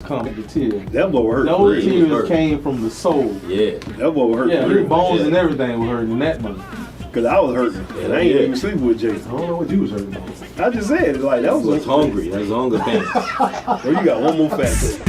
come the tears. That boy hurt. Those tears came from the soul. Yeah. That boy hurt. Yeah, his bones and everything were hurting in that month. Cause I was hurting. And I ain't even sleeping with Jay. I don't know what you was hurting on. I just said it like that was hungry. That's hunger pain. Well, you got one more fact.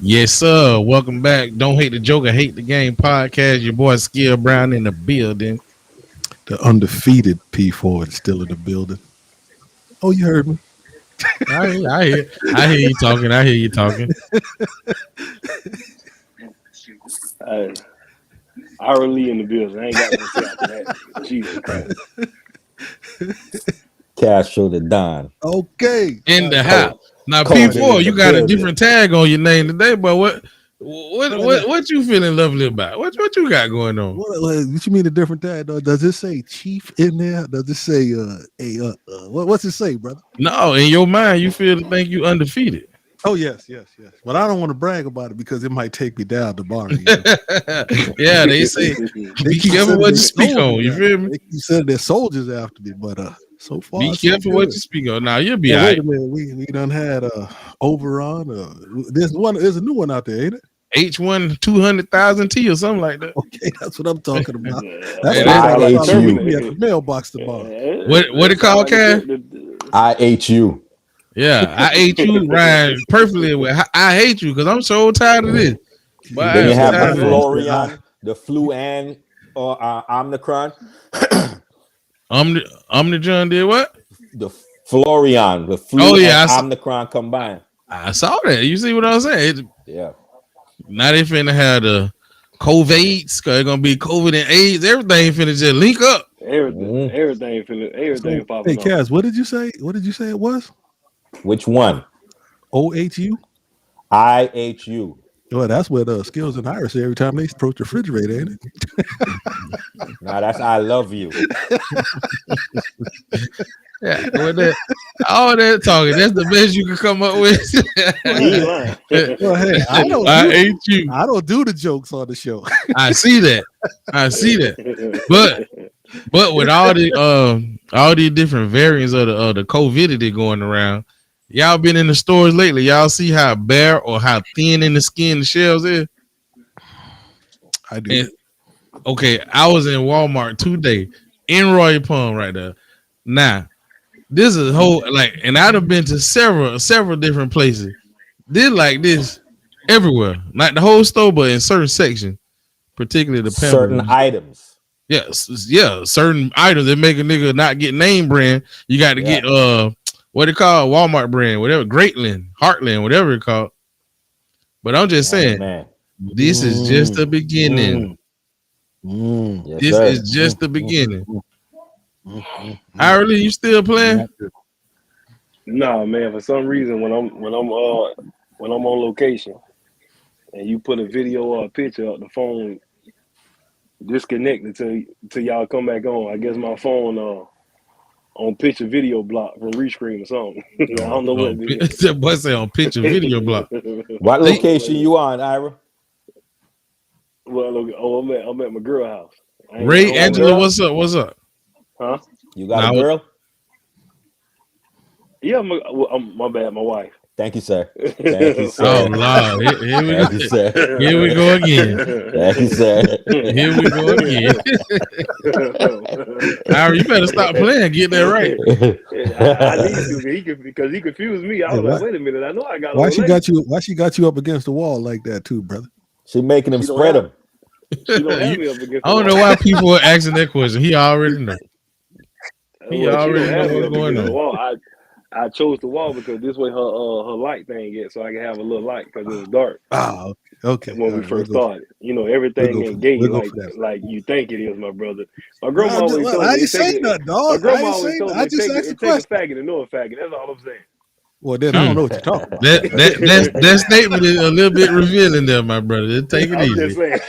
Yes, sir. Welcome back. Don't hate the Joker, hate the game podcast. Your boy Skill Brown in the building. The undefeated P4 is still in the building. Oh, you heard me. I hear you talking. I hear you talking. Hourly in the building. I ain't got no say after that. Jesus Christ. Castro the Don. Okay. In the house. Now P4, you got a different tag on your name today, but what you feeling lovely about? What you got going on? What you mean a different tag? Does it say Chief in there? Does it say what's it say, brother? No, in your mind, you feel to think you undefeated. Oh yes. But I don't want to brag about it because it might take me down the bar. Yeah, they say be careful what you speak on. You feel me? They keep saying they're soldiers after me, but so far be careful what you speak on. Now you'll be all right. Wait a minute, we done had Overon. There's a new one out there, ain't it? H1 200,000T or something like that. Okay, that's what I'm talking about. That's IHU. At the mailbox tomorrow. What it called, Cat? IHU. Yeah, I hate you, Ryan, perfectly with I hate you because I'm so tired of this. But Then you have the Florian, the Fluan, or Omnicron. Omnigen did what? The Florian, the Flu and Omnicron combined. I saw that. You see what I'm saying? Yeah. Now they finna have the COVID, cause it's gonna be COVID and AIDS. Everything finna just link up. Everything popping up. Hey, Kaz, what did you say? What did you say it was? Which one? OHU? IHU. Well, that's what Skills and Iris say every time they approach the refrigerator, ain't it? Nah, that's I love you. Yeah, all that talking, that's the best you can come up with. Well, hey, I don't do the jokes on the show. I see that. But with all the different variants of the COVID going around, y'all been in the stores lately. Y'all see how bare or how thin in the skin the shells is? I do. Okay, I was in Walmart today in Royal Palm right there. Now, this is whole and I'd have been to several different places. Did like this everywhere, like the whole store, but in certain sections, particularly the certain items. Yes, certain items that make a nigga not get name brand. You got to get what it called Walmart brand, whatever, Greatland, Heartland, whatever it called. But I'm just saying, this is just the beginning. Yes, this is just the beginning. Ireland, you still playing? Nah, man. For some reason, when I'm on location, and you put a video or a picture up, the phone disconnected till y'all come back on. I guess my phone on picture video block from rescreen or something. I don't know what it is. That boy say on picture video block. What location you on, Ira? Well, I'm at my girl house. Ray Angela, what's up? Huh? You got a girl? Yeah, my bad, my wife. Thank you, sir. Thank you, sir. Oh, Lord. Here we go. Sir. Here we go again. Thank you, sir. Here we go again. Ira, you better stop playing. Get that right. I need to because he confused me. I was like, wait a minute. I know I got. Why she got you up against the wall like that too, brother? She making him spread them. She don't have me up against. I don't know why people are asking that question. He already know. He already know what's going on. Wall. I chose the wall because this way her light thing gets, so I can have a little light because it was dark. Oh, okay. When we first started, everything ain't gay like you think it is, my brother. My grandma always told me. I didn't say nothing, dog. My grandma always told me I just asked a question. Take a faggot to know a faggot. That's all I'm saying. Well, then I don't know what you're talking about. That statement is a little bit revealing there, my brother. Just take it easy.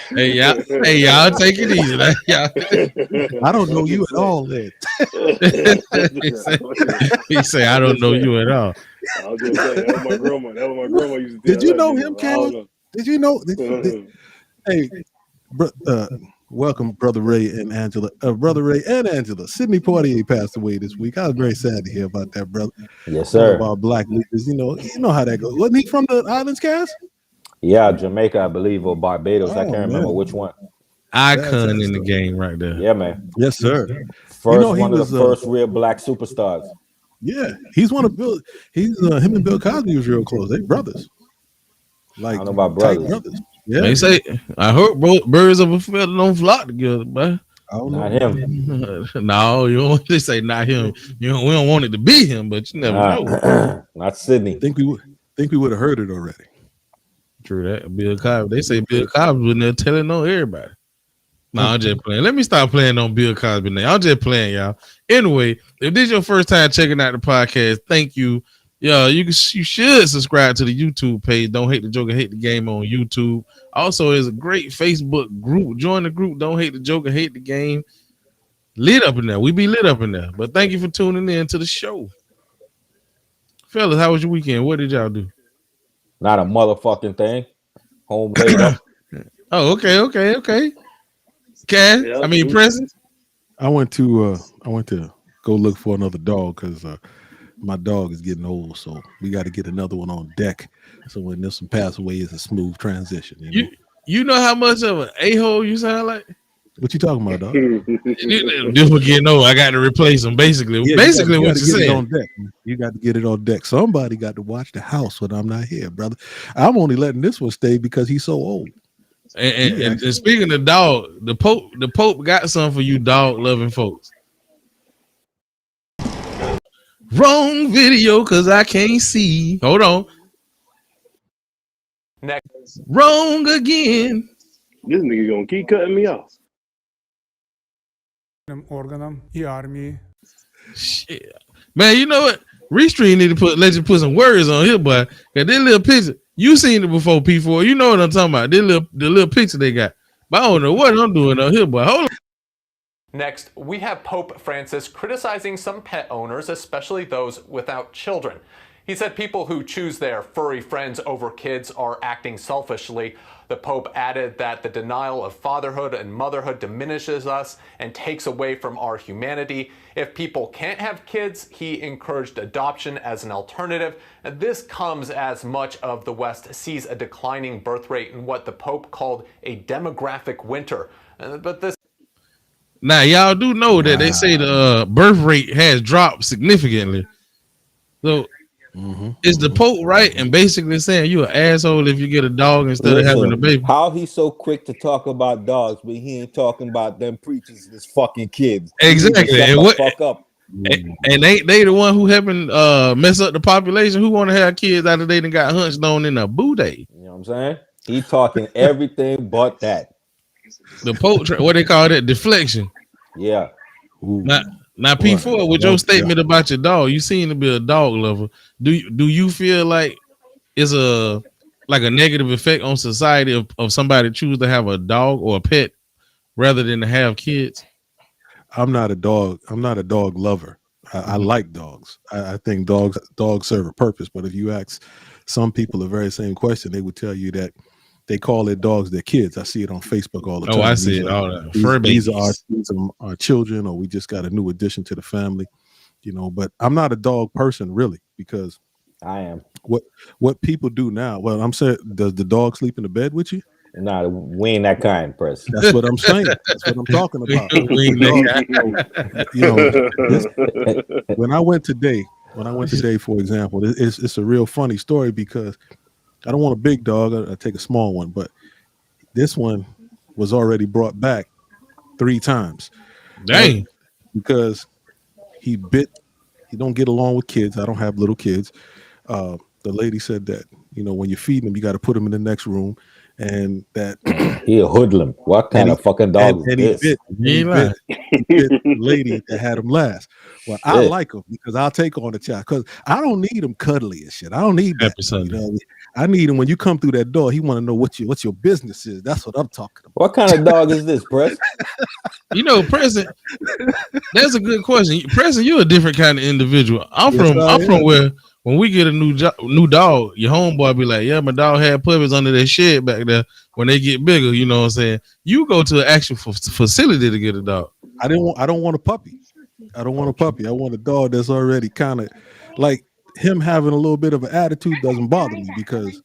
Hey y'all, take it easy. I don't know you at all, then. He say, I don't know you at all. I was just saying, that was my grandma. That was my grandma used to tell. Did you know him, Cam? Did you know? Hey, welcome, Brother Ray and Angela. Brother Ray and Angela. Sidney Poitier passed away this week. I was very sad to hear about that, brother. Yes, sir. About black leaders, you know how that goes. Wasn't he from the islands, Cass? Yeah, Jamaica, I believe, or Barbados. I can't remember which one. Icon in the game right there. Yeah, man. Yes, sir. One of the first real black superstars. Yeah, he's one of Bill. Him and Bill Cosby was real close. They brothers. Like, I don't know about brothers. Yeah, they say I heard birds of a feather don't flock together, but not him. No, you don't. They say not him. We don't want it to be him, but you never know. Not Sydney. Think we would have heard it already. True that. Bill Cosby. They say Bill Cosby was there telling on everybody. No, I'm just playing. Let me stop playing on Bill Cosby now. I'm just playing, y'all. Anyway, if this is your first time checking out the podcast, thank you. Yeah, you should subscribe to the YouTube page. Don't Hate the Joker, Hate the Game on YouTube. Also, there's a great Facebook group. Join the group. Don't Hate the Joker, Hate the Game. Lit up in there. We be lit up in there. But thank you for tuning in to the show. Fellas, how was your weekend? What did y'all do? Not a motherfucking thing. Home laid up. Oh, okay. Cash, Yeah, I mean, presents. I went to go look for another dog because my dog is getting old, so we got to get another one on deck. So when this one pass away, it's a smooth transition. You know how much of an a-hole you sound like? What you talking about, dog? This one getting old. I got to replace him. Basically, what you saying? You got to get it on deck. Somebody got to watch the house when I'm not here, brother. I'm only letting this one stay because he's so old. And speaking of dog, the Pope got something for you dog loving folks. Wrong video because I can't see. Hold on. Next. Wrong again. This nigga gonna keep cutting me off. Органам и армии. Shit. Man, you know what? Restream need to let you put some words on here, boy. Cause this little picture, you seen it before, P4. You know what I'm talking about. The little picture they got. But I don't know what I'm doing on here, boy. Hold on. Next, we have Pope Francis criticizing some pet owners, especially those without children. He said people who choose their furry friends over kids are acting selfishly. The Pope added that the denial of fatherhood and motherhood diminishes us and takes away from our humanity. If people can't have kids, he encouraged adoption as an alternative. And this comes as much of the West sees a declining birth rate in what the Pope called a demographic winter. But this. Now, y'all do know that they say the birth rate has dropped significantly. So, is the Pope right and basically saying you're an asshole if you get a dog instead of having a baby? How he so quick to talk about dogs, but he ain't talking about them preachers, this fucking kids. Exactly. Shut the fuck up. And ain't they the one who helping mess up the population who want to have kids after they done got hunched on in a booty? You know what I'm saying? He talking everything but that. The Pope, what they call that, deflection. Yeah. Now P4, with your statement about your dog, you seem to be a dog lover. Do you feel like it's a negative effect on society of somebody choose to have a dog or a pet rather than to have kids? I'm not a dog lover. I like dogs. I think dogs serve a purpose. But if you ask some people the very same question, they would tell you that they call it dogs their kids. I see it on Facebook all the time. Oh, I see it all that. These are our children, or we just got a new addition to the family, you know. But I'm not a dog person really, because I am. What people do now. Well, I'm saying, does the dog sleep in the bed with you? Nah, we ain't that kind, Press. That's what I'm saying. That's what I'm talking about. When I went today, for example, it's a real funny story because I don't want a big dog. I take a small one, but this one, was already brought back 3 times. Dang. Because he don't get along with kids. I don't have little kids. The lady said that, when you're feeding them, you got to put them in the next room, and that He a hoodlum. What kind of fucking dog and is this? he bit the lady that had him last. Well, I Yeah. like him because I'll take on the child because I don't need him cuddly and shit. I don't need that. Happy Sunday. I need him when you come through that door. He want to know what your business is. That's what I'm talking about. What kind of dog is this, Press? Preston, that's a good question. Preston, you're a different kind of individual. I'm Yes, from where when we get a new dog, your homeboy be like, yeah, my dog had puppies under that shed back there. When they get bigger, you know what I'm saying? You go to an actual facility to get a dog. I don't want a puppy. I don't want a puppy. I want a dog that's already kind of like him having a little bit of an attitude doesn't bother me because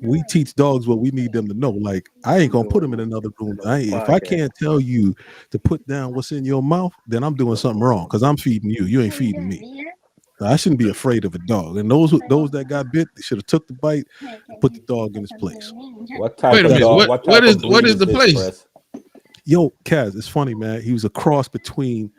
we teach dogs what we need them to know. Like I ain't gonna put them in another room. If I can't tell you to put down what's in your mouth, then I'm doing something wrong because I'm feeding you. You ain't feeding me. I shouldn't be afraid of a dog. And those that got bit, they should have took the bite and put the dog in his place. What type Wait a of minute. dog? What is breed the this, place? Press? Yo, Kaz, it's funny, man. He was a cross between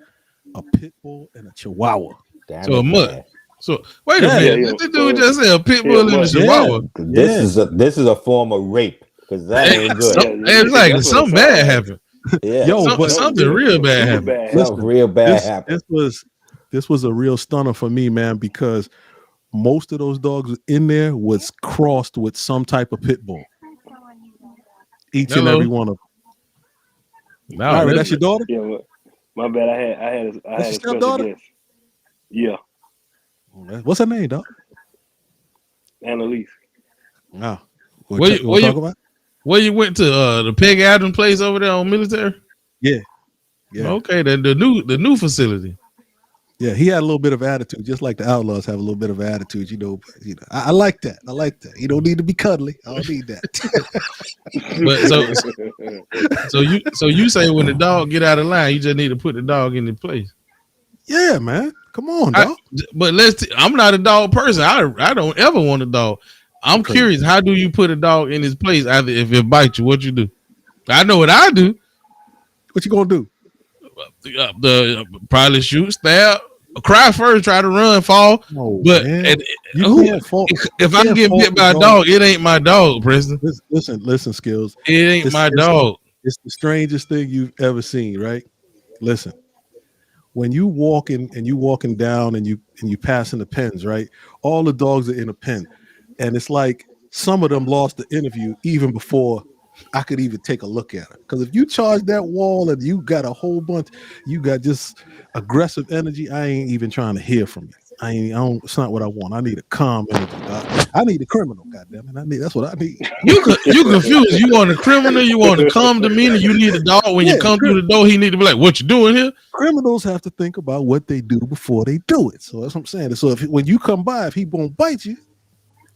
a pit bull and a chihuahua. Damn So a it, mutt. man. So wait a minute. yeah. This dude just said a pit bull and a chihuahua. This is a form of rape because that ain't good. Exactly. That's what Something it bad sounds happened. Yeah, Yo, Something real bad happened. something real bad happened. This was a real stunner for me, man, because most of those dogs in there was crossed with some type of pit bull. Each and every one of them. No, All right, that's your daughter? Yeah, my bad. I had your a special stepdaughter? guest. Yeah, What's her name, dog? Annalise. Nah. Where We'll talk about? Where you went to the Peg Adams place over there on Military? Yeah. Yeah. Okay, then the new facility. Yeah, he had a little bit of attitude, just like the Outlaws have a little bit of attitude, But I like that. I like that. You don't need to be cuddly. I don't need that. But so you say when the dog get out of line, you just need to put the dog in the place. Yeah, man. Come on, dog. I'm not a dog person. I don't ever want a dog. I'm curious. How do you put a dog in his place? Either if it bites you, what you do? I know what I do. What you gonna do? Probably shoot, stab, cry first, try to run, fall. Oh, but man. If I get bit by a dog, it ain't my dog, Preston. Listen, Skills. It ain't my dog. It's the strangest thing you've ever seen, right? Listen, when you walking down and you passing the pens, right? All the dogs are in a pen, and it's like some of them lost the interview even before I could even take a look at it. Because if you charge that wall and you got a whole bunch, you got just aggressive energy, I ain't even trying to hear from you. It's not what I want. I need a calm energy. I need a criminal, goddammit. That's what I need. You confused. You want a criminal, you want a calm demeanor, you need a dog when you come through the door, he need to be like, what you doing here? Criminals have to think about what they do before they do it. So that's what I'm saying. So when you come by, if he won't bite you,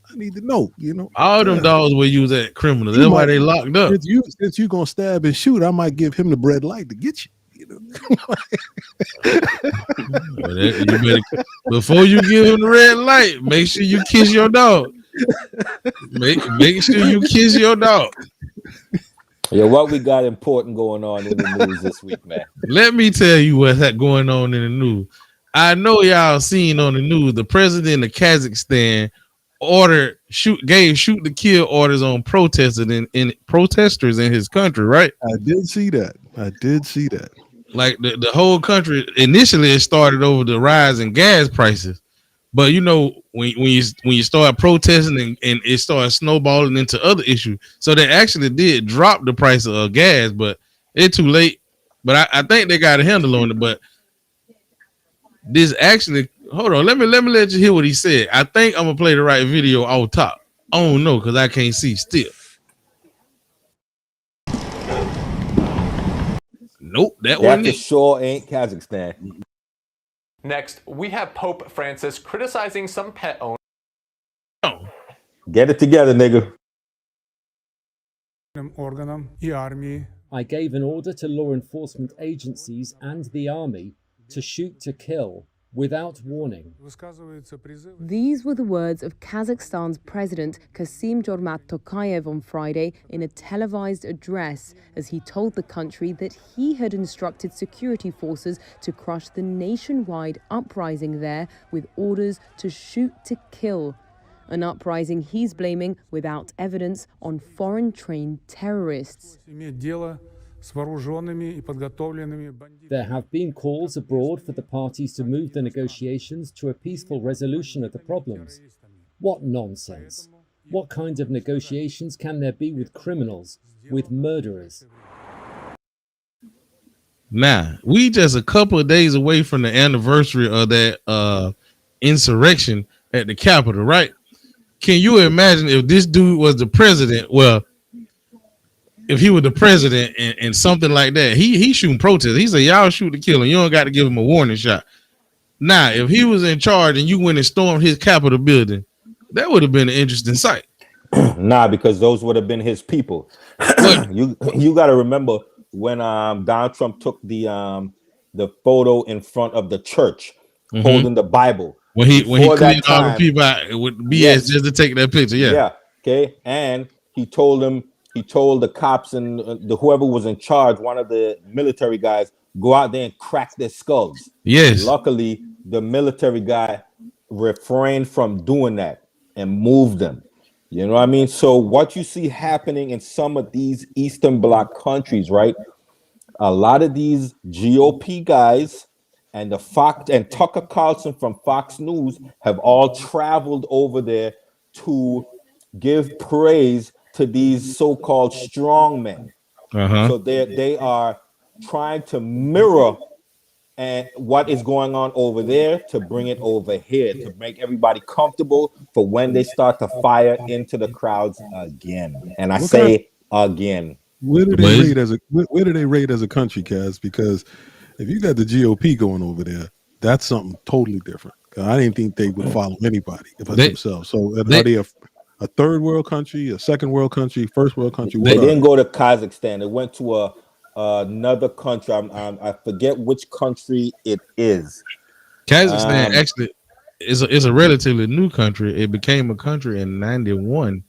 I need to know, All them dogs will use that criminals. That's why they locked up. Since you gonna stab and shoot, I might give him the red light to get you. You better, before you give him the red light, make sure you kiss your dog. Make sure you kiss your dog. Yeah, what we got important going on in the news this week, man? Let me tell you what's going on in the news. I know y'all seen on the news the president of Kazakhstan gave shoot to kill orders on protesters in his country, right? I did see that. Like the whole country initially it started over the rise in gas prices, but when you start protesting and it started snowballing into other issues, so they actually did drop the price of gas, but it's too late. But I think they got a handle on it. But this actually, hold on, let me let you hear what he said. I think I'm gonna play the right video off top. I don't know because I can't see still. Nope, that sure ain't Kazakhstan. Next, we have Pope Francis criticizing some pet owners. Get it together, nigga. Органам и армии. I gave an order to law enforcement agencies and the army to shoot to kill without warning. Высказываются призывы. These were the words of Kazakhstan's President Kassym-Jomart Tokayev on Friday in a televised address as he told the country that he had instructed security forces to crush the nationwide uprising there with orders to shoot to kill. An uprising he's blaming, without evidence, on foreign-trained terrorists. Иметь дело с вооруженными и подготовленными бандитами. There have been calls abroad for the parties to move the negotiations to a peaceful resolution of the problems. What nonsense! What kind of negotiations can there be with criminals, with murderers? Now, we just a couple of days away from the anniversary of that insurrection at the Capitol, right? Can you imagine if this dude was the president? Well, if he was the president and something like that, he shooting protests. He said, y'all shoot to kill him. You don't got to give him a warning shot. Now, if he was in charge and you went and stormed his Capitol building, that would have been an interesting sight. Nah, because those would have been his people. you got to remember when Donald Trump took the photo in front of the church holding the Bible. When he cleared all the people out with BS just to take that picture, yeah. Okay, and he told the cops and the whoever was in charge, one of the military guys, go out there and crack their skulls. Yes. Luckily, the military guy refrained from doing that and moved them. You know what I mean? So what you see happening in some of these Eastern Bloc countries, right? A lot of these GOP guys and Tucker Carlson from Fox News have all traveled over there to give praise to these so-called strongmen. So they are trying to mirror what is going on over there to bring it over here to make everybody comfortable for when they start to fire into the crowds again. And I say again. Where do they rate as a country, Kaz? Because if you got the GOP going over there, that's something totally different. I didn't think they would follow anybody but themselves. So are they a third world country, a second world country, first world country? They didn't go to Kazakhstan. They went to another country. I forget which country it is. Kazakhstan actually is a relatively new country. It became a country in '91.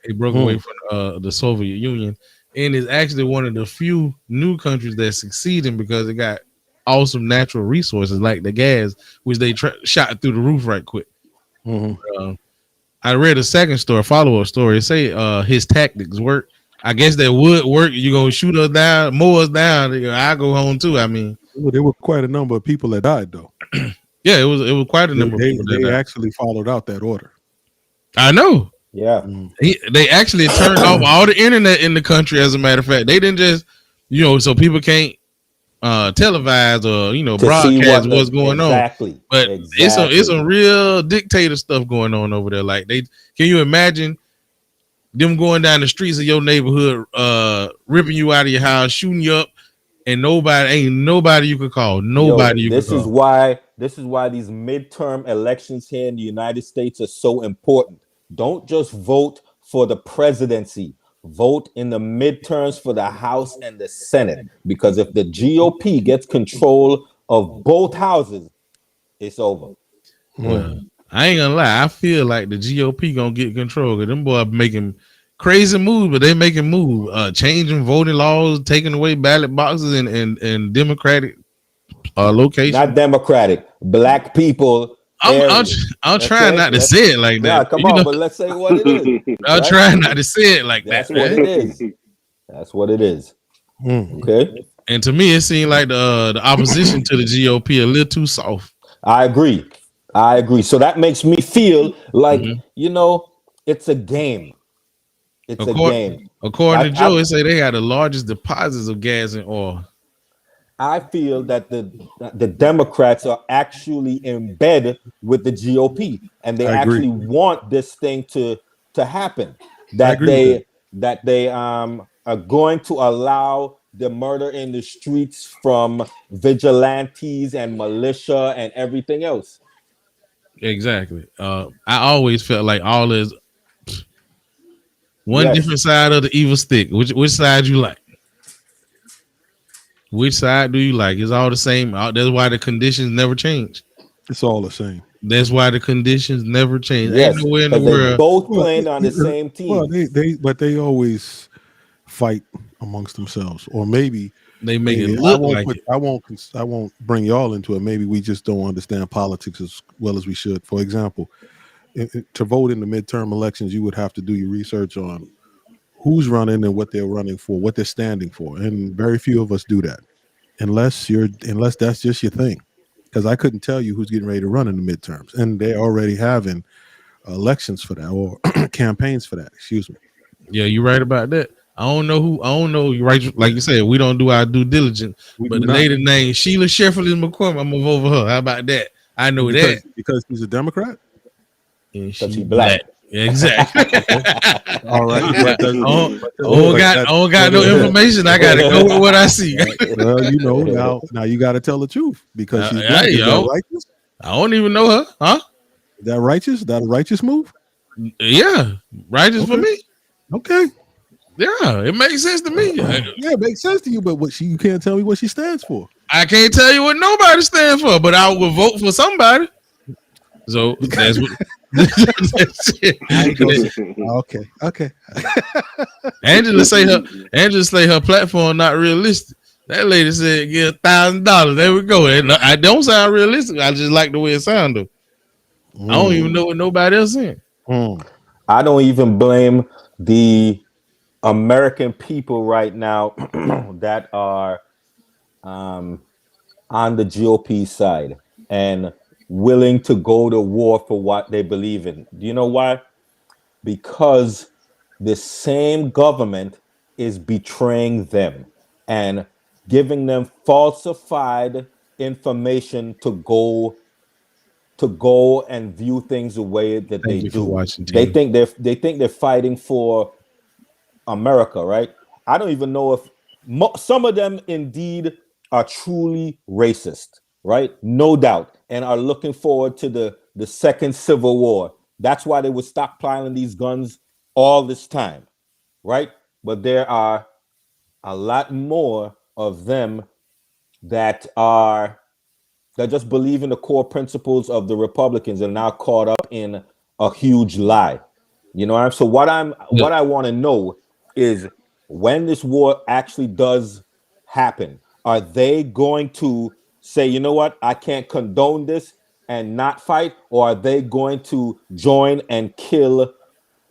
It broke away from the Soviet Union, and is actually one of the few new countries that's succeeding because it got awesome natural resources like the gas, which they shot through the roof right quick. I read a second story, follow-up story. It say his tactics work. I guess that would work. You're gonna shoot us down, mow us down. I go home too. I mean, there were quite a number of people that died, though. Yeah, it was quite a number of people. They actually followed out that order. I know. Yeah, they actually turned off all the internet in the country. As a matter of fact, they didn't just, so people can't televise or broadcast what's going on. But it's some real dictator stuff going on over there. Like can you imagine them going down the streets of your neighborhood, ripping you out of your house, shooting you up, and ain't nobody you could call. This is why these midterm elections here in the United States are so important. Don't just vote for the presidency. Vote in the midterms for the House and the Senate, because if the GOP gets control of both houses, it's over. Well, I ain't gonna lie. I feel like the GOP gonna get control because them boys making crazy moves, but they making moves, changing voting laws, taking away ballot boxes and Democratic locations. Not Democratic, black people. I'm trying not to say it like that. Yeah, come on, but let's say what it is. I'm trying not to say it like that. That's what it is. That's what it is. Okay. And to me, it seemed like the opposition to the GOP a little too soft. I agree. So that makes me feel like it's a game. It's a game. According to Joe, it say they got the largest deposits of gas and oil. I feel that the Democrats are actually embedded with the GOP, and they actually want this thing to happen. That they are going to allow the murder in the streets from vigilantes and militia and everything else. Exactly. I always felt like all is one different side of the evil stick. Which side you like? Which side do you like? It's all the same. That's why the conditions never change. It's all the same. That's why the conditions never change. Yes, Ain't nowhere in the 'cause they world. both playing on the same team. Well, they always fight amongst themselves, or maybe They make maybe it look like it. I won't bring y'all into it. Maybe we just don't understand politics as well as we should. For example, to vote in the midterm elections, you would have to do your research on who's running and what they're running for, what they're standing for, and very few of us do that, unless that's just your thing. Because I couldn't tell you who's getting ready to run in the midterms, and they're already having elections for that, or campaigns for that. Excuse me. Yeah, you're right about that. I don't know. You're right. Like you said, we don't do our due diligence. We But do the not. lady named Sheila Sheffield McCormick, I'm gonna vote for her. How about that? I know that. Because she's a Democrat. And Because she black. Yeah, exactly. All right. I don't got no information. I gotta go with what I see. Well, now you got to tell the truth because she's black. Is that righteous? I don't even know her, huh? Is that righteous? Is that a righteous move? Yeah, righteous for me. Okay. Yeah, it makes sense to me. Yeah, it makes sense to you, but you can't tell me what she stands for. I can't tell you what nobody stands for, but I will vote for somebody. So that's what. That's it. Okay. Angela say her platform not realistic. That lady said get $1,000. There we go. And I don't sound realistic. I just like the way it sounded. I don't even know what nobody else saying. I don't even blame the American people right now that are on the GOP side and willing to go to war for what they believe in. Do you know why? Because the same government is betraying them and giving them falsified information to go and view things the way that they do. They think they're fighting for America, right? I don't even know if some of them indeed are truly racist, right? No doubt, and are looking forward to the second Civil War. That's why they were stockpiling these guns all this time, right? But there are a lot more of them that just believe in the core principles of the Republicans and now caught up in a huge lie. You know what I'm saying? So what I want to know is when this war actually does happen, are they going to say, you know what, I can't condone this and not fight, or are they going to join and kill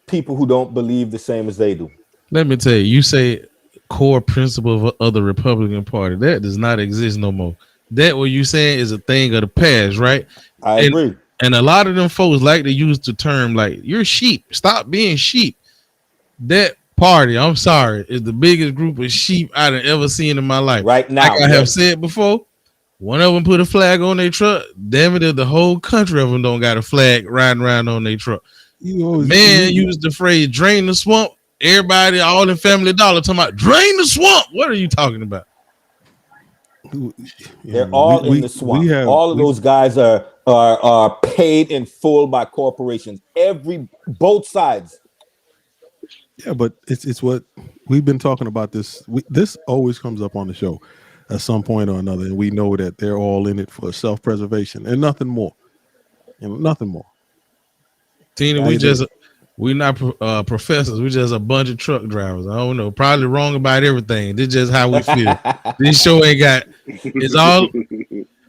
people who don't believe the same as they do? Let me tell you, you say core principle of the Republican Party. That does not exist no more. That what you saying is a thing of the past, right? I agree. And a lot of them folks like to use the term like, you're sheep. Stop being sheep. That party, I'm sorry, is the biggest group of sheep I've ever seen in my life. Right now. Like I have said before, one of them put a flag on their truck. Damn it, if the whole country of them don't got a flag riding around on their truck. Man used the phrase drain the swamp. Everybody, all in Family Dollar talking about drain the swamp. What are you talking about? They're all in the swamp. All of those guys are paid in full by corporations. Both sides. Yeah, but it's what we've been talking about. This always comes up on the show at some point or another, and we know that they're all in it for self-preservation and nothing more. Nothing more. Tina, we're not professors. We're just a bunch of truck drivers. I don't know. Probably wrong about everything. This is just how we feel. This show ain't got. It's all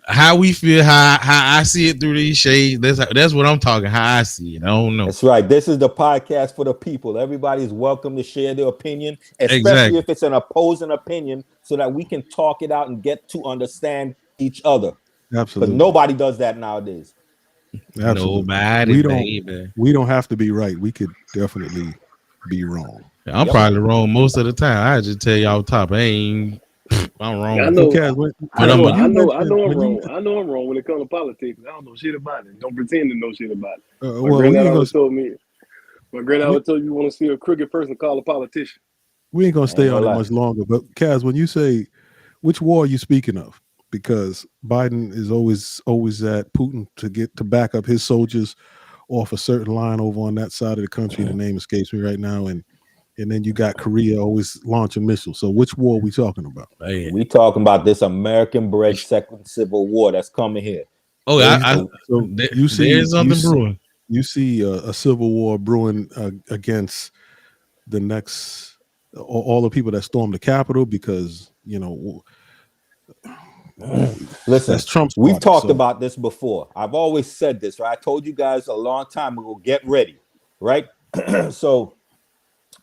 how we feel. How I see it through these shades. That's what I'm talking. How I see it. I don't know. That's right. This is the podcast for the people. Everybody's welcome to share their opinion, especially if it's an opposing opinion, so that we can talk it out and get to understand each other. Absolutely. But nobody does that nowadays. Absolutely. Nobody. We don't have to be right. We could definitely be wrong. I'm probably wrong most of the time. I just tell y'all top. I'm wrong. I know. I know I'm wrong when it comes to politics. I don't know shit about it. Don't pretend to know shit about it. My granddad always told me. My granddad always told you want to see a crooked person, call a politician. We ain't gonna stay on it much longer. But Kaz, when you say which war are you speaking of? Because Biden is always at Putin to back up his soldiers off a certain line over on that side of the country. The name escapes me right now, and then you got Korea always launching missiles. So which war are we talking about? We talking about this American-bred second Civil War that's coming here. Oh, So you see, there's something brewing. You see a civil war brewing against the next all the people that stormed the Capitol because Listen, that's Trump's we've party, talked so. about this before. I've always said this, right? I told you guys a long time ago, get ready, right? So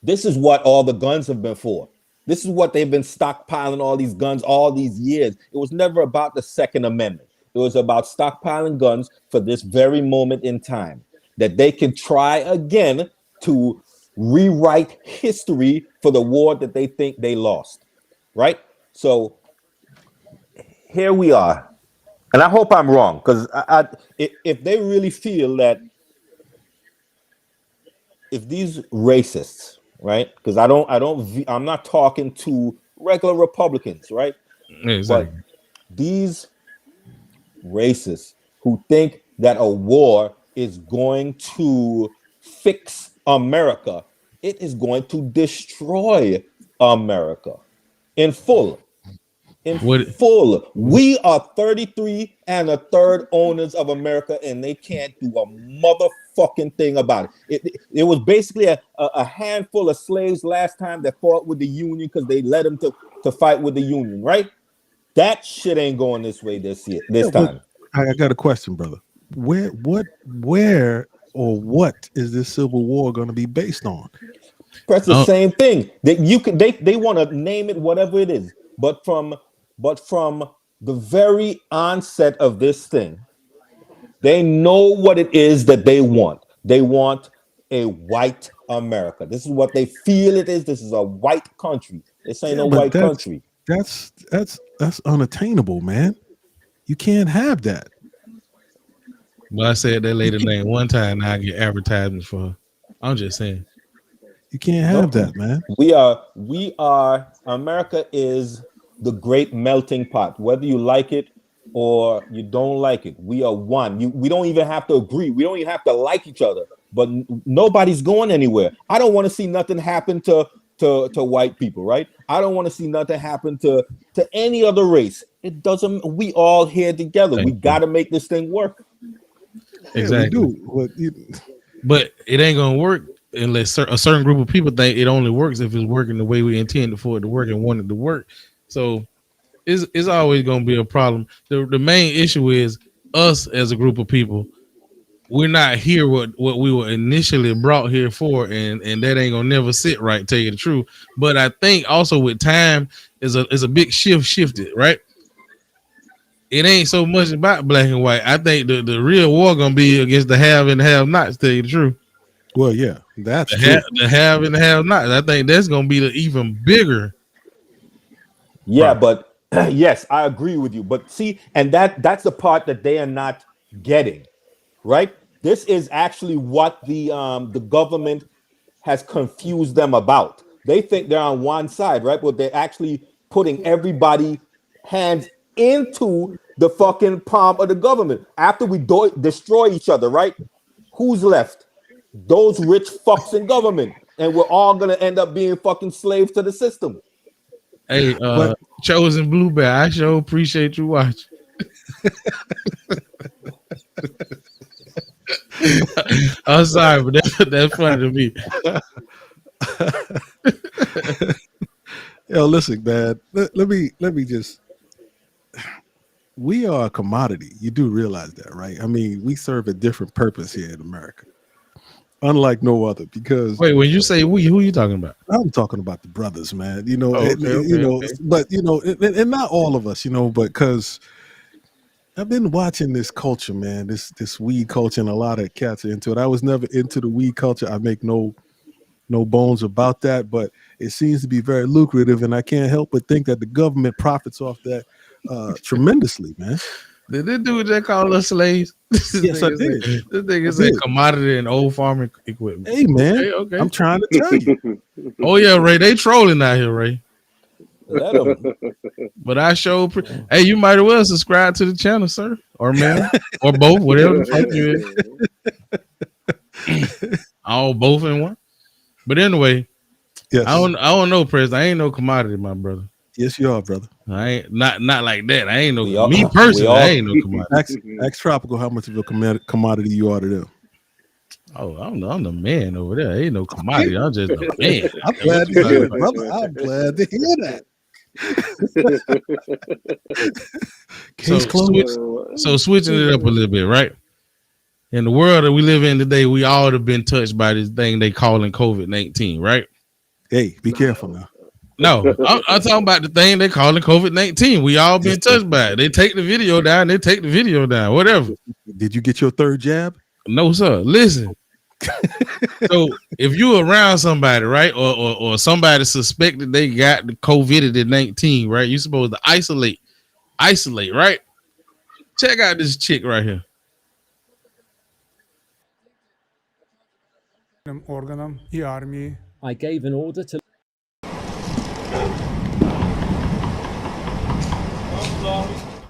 this is what all the guns have been for. This is what they've been stockpiling all these guns all these years. It was never about the Second Amendment. It was about stockpiling guns for this very moment in time, that they can try again to rewrite history for the war that they think they lost, right? So here we are. And I hope I'm wrong, because if they really feel that, if these racists, right? Because I'm not talking to regular Republicans, right? Exactly. But these racists who think that a war is going to fix America, it is going to destroy America in full. Full. We are 33 and a third owners of America, and they can't do a motherfucking thing about it. It was basically a handful of slaves last time that fought with the Union because they led them to fight with the Union, right? That shit ain't going this way this time. I got a question, brother. Where or what is this civil war going to be based on? That's the same thing. That you could they want to name it whatever it is, but from the very onset of this thing, they know what it is that they want. They want a white America. This is what they feel it is. This is a white country. This ain't no white country. That's unattainable, man. You can't have that. But I said that lady name one time, now I get advertisements for her. I'm just saying. You can't have that, man. We are America is the great melting pot. Whether you like it or you don't like it, we are one. We don't even have to agree. We don't even have to like each other. But nobody's going anywhere. I don't want to see nothing happen to white people, right? I don't want to see nothing happen to any other race. It doesn't. We all here together. We got to make this thing work. Exactly. Yeah, we do. But it ain't gonna work unless a certain group of people think it only works if it's working the way we intended for it to work and wanted to work. So it's always gonna be a problem. The main issue is us as a group of people. We're not here what we were initially brought here for, and that ain't gonna never sit right, tell you the truth. But I think also with time is a big shifted, right? It ain't so much about black and white. I think the real war gonna be against the have and the have nots, tell you the truth. Well, yeah, that's the have and the have nots. I think that's gonna be the even bigger. Yeah, but yes, I agree with you. But see, and that's the part that they are not getting. Right? This is actually what the government has confused them about. They think they're on one side, right? But they're actually putting everybody hands into the fucking palm of the government. After we destroy each other, right? Who's left? Those rich fucks in government. And we're all gonna end up being fucking slaves to the system. Hey, Chosen Blueberry, I sure appreciate you watching. I'm sorry, but that's funny to me. Yo, listen, man. Let me just. We are a commodity. You do realize that, right? I mean, we serve a different purpose here in America, unlike no other. Because wait, when you say we, who are you talking about? I'm talking about the brothers, man. You know, but you know, and not all of us, you know, but because. I've been watching this culture, man, this weed culture, and a lot of cats are into it. I was never into the weed culture. I make no bones about that, but it seems to be very lucrative, and I can't help but think that the government profits off that tremendously, man. Did they do what they call us slaves? Yes, I did. This thing is a commodity and old farming equipment. Hey, man, okay. I'm trying to tell you. Oh, yeah, Ray, they trolling out here, Ray. But I show hey, you might as well subscribe to the channel, sir, or man, or both, whatever the fuck you is. All both in one. But anyway, yes. I don't know, President. I ain't no commodity, my brother. Yes, you are, brother. I ain't not like that. I ain't no We all- me we personally. all- I ain't no commodity. Ask Tropical how much of a commodity you are to them. Oh, I'm the man over there. Ain't no commodity. I'm just a man. I'm glad to hear it, brother. I'm glad to hear that. Case So, closed. So switching it up a little bit, right? In the world that we live in today, we all have been touched by this thing they calling COVID-19, right? Hey, be careful now. No, I'm talking about the thing they calling COVID-19. We all been touched by it. They take the video down. Whatever. Did you get your third jab? No, sir. Listen. So if you around somebody, right, or somebody suspected they got the COVID-19, right, you supposed to isolate, right? Check out this chick right here. органам и армии. I gave an order to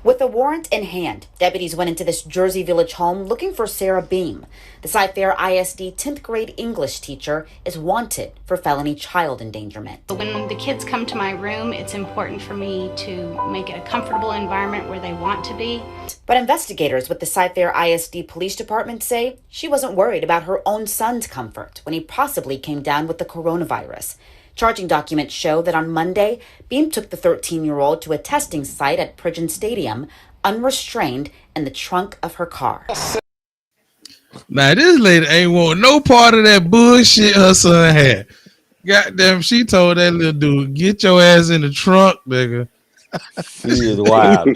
With a warrant in hand, deputies went into this Jersey Village home looking for Sarah Beam. The Cy-Fair ISD 10th grade English teacher is wanted for felony child endangerment. When the kids come to my room, it's important for me to make it a comfortable environment where they want to be. But investigators with the Cy-Fair ISD Police Department say she wasn't worried about her own son's comfort when he possibly came down with the coronavirus. Charging documents show that on Monday, Beam took the 13-year-old to a testing site at Pridgeon Stadium, unrestrained in the trunk of her car. Now this lady ain't want no part of that bullshit her son had. Goddamn, she told that little dude, "Get your ass in the trunk, nigga." She is wild.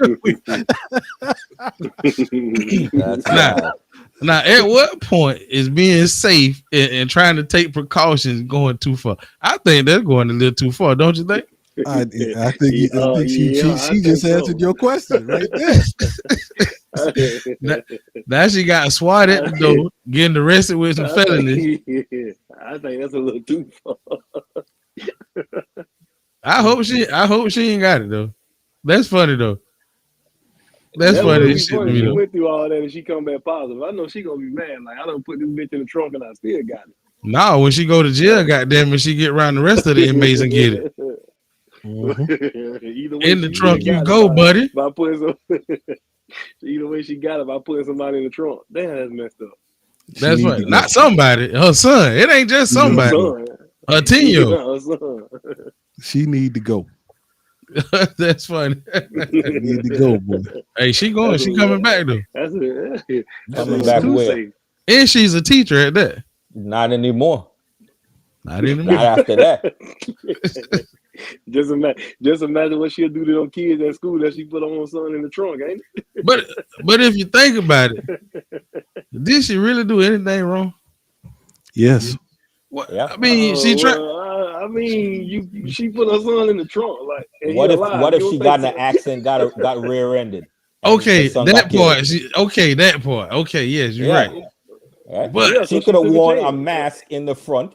That's wild. Now, at what point is being safe and trying to take precautions going too far? I think they're going a little too far, don't you think? I think she just answered your question right there. Now she got swatted at the door, getting arrested with some felonies. I think that's a little too far. I hope she ain't got it though. That's funny though. That's funny. She went through all that and she come back positive. I know she gonna be mad. Like, I done put this bitch in the trunk and I still got it. No, when she go to jail, goddamn it, she get around the rest of the inmates and get it. Either way, In the trunk you go, buddy. By putting some, either way she got it by putting somebody in the trunk. Damn, that's messed up. That's right. Not somebody. Her son. It ain't just somebody. Her 10-year-old. She need to go. That's funny. Need to go, boy. Hey, she going. She coming back though. That's it. Coming back where? And she's a teacher at that. Not anymore. Not anymore. Not after that. Just imagine what she'll do to them kids at school that she put on her son in the trunk, ain't it? But if you think about it, did she really do anything wrong? Yes. What? Yeah. I mean, she tried. She put her son in the trunk. Like, what if she got in an accident, got rear-ended? Okay, that part. That part. Okay, yes, you're right. But she could have worn a mask in the front,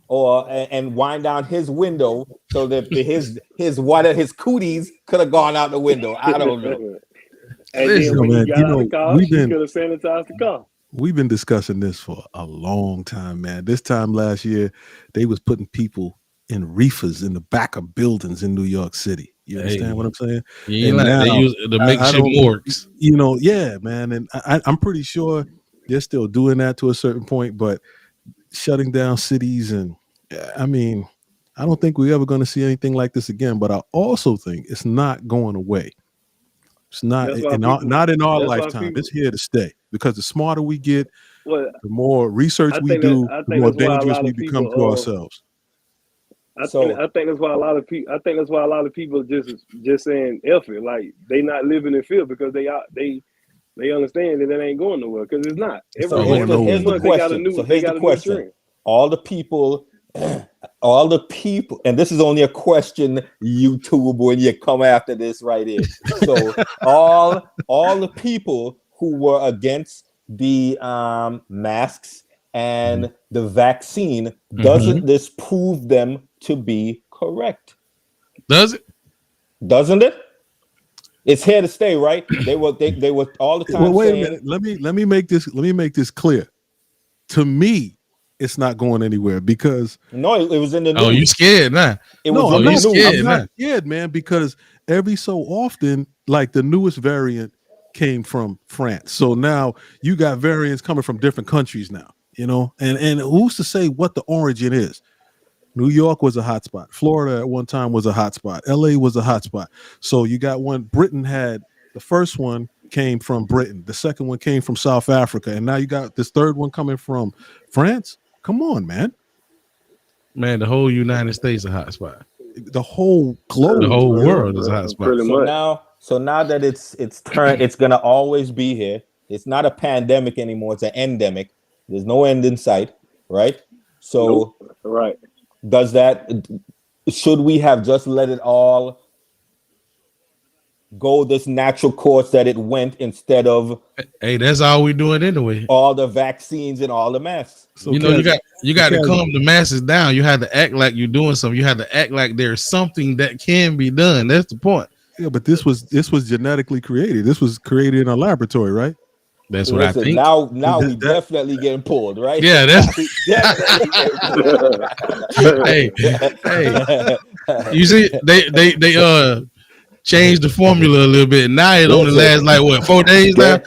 and wind down his window so that his cooties could have gone out the window. I don't know. And then when he got out the car, she could have sanitized the car. We've been discussing this for a long time, man. This time last year, they was putting people in reefers in the back of buildings in New York City. You understand what I'm saying? Yeah, now, they use the makeshift morgues. Yeah, man. And I'm pretty sure they're still doing that to a certain point, but shutting down cities and I mean, I don't think we're ever going to see anything like this again. But I also think it's not going away. It's not not in our lifetime. It's here to stay because the smarter we get, the more research we do, the more dangerous we become to ourselves. I think that's why a lot of people just saying F it, like they not living in fear because they understand that it ain't going nowhere because it's not. Here's the question. All the people, and this is only a question, YouTube, when you come after this right here. So all the people who were against the masks and the vaccine, doesn't this prove them to be correct? Does it? Doesn't it? It's here to stay, right? They were all the time. Well, wait a minute. Let me make this clear. To me, it's not going anywhere because No, it was in the news. Oh, you scared now? It was no, in I'm the not, news. scared I'm now. not scared, man, because every so often, like the newest variant came from France. So now you got variants coming from different countries now, you know, and who's to say what the origin is? New York was a hotspot. Florida at one time was a hotspot. LA was a hotspot. So you got one. Britain had the first one came from Britain. The second one came from South Africa, and now you got this third one coming from France. Come on, man. Man, the whole United States a hot spot. The whole globe, The whole man. world is a hot spot. Pretty much. So now that it's turned, it's gonna always be here. It's not a pandemic anymore. It's an endemic. There's no end in sight, right? So Right. does that? Should we have just let it all go this natural course that it went instead of Hey, that's all we doing anyway. all the vaccines and all the masks? So You know, you got to Kaz- calm the masses down. You have to act like you're doing something. You have to act like there's something that can be done. That's the point. Yeah, but this was genetically created. This was created in a laboratory, right? That's what I Listen, think. now we That- definitely getting pulled, right? Yeah, that's Definitely getting pulled. hey. You see, they changed the formula a little bit. Now it only lasts like what 4 days now.